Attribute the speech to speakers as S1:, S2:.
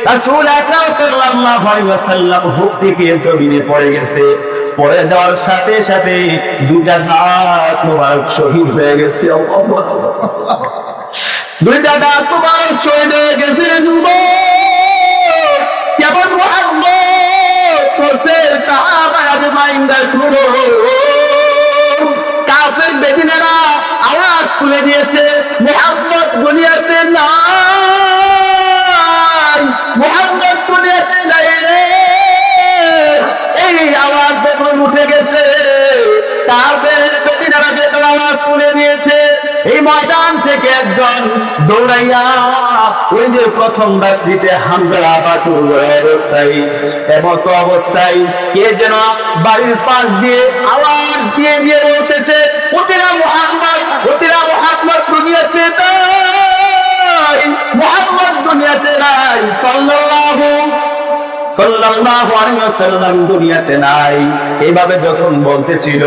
S1: রাসূল আকরাম সাল্লাল্লাহু আলাইহি ওয়াসাল্লাম হুক থেকে জমিনে পড়ে গেছে। পড়ে যাওয়ার সাথে সাথে দুইটা দাঁত মোবারক শহীদ হয়ে গেছে। দুইটা দাঁত মোবারক শহীদ হয়ে গেছে। কেমন মুহাম্মদ করছে সাহাবারা মাইন্ডা শুনো। কাফের বেদিনেরা আওয়াজ তুলে দিয়েছে, মুহাম্মদ দুনিয়াতে নাই, মুহাম্মদ দুনিয়াতে নাই রে। এই আওয়াজ যখন উঠে গেছে, কাফের বেদিনেরা যখন আওয়াজ তুলে দিয়েছে, এই ময়দান থেকে একজন দৌড়াইয়া ওই যে প্রথম রাত্রিতে হামজা বাটুর অবস্থায় এমত অবস্থায় কে যেন বাড়ির পাশ দিয়ে আওয়াজ দিয়ে দিয়ে বলতেছে, ওতেরা মুহাম্মদ দুনিয়াতে নাই, মুহাম্মদ দুনিয়াতে নাই, সাল্লাল্লাহু আলাইহি ওয়াসাল্লাম দুনিয়াতে নাই। এইভাবে যখন বলতেছিল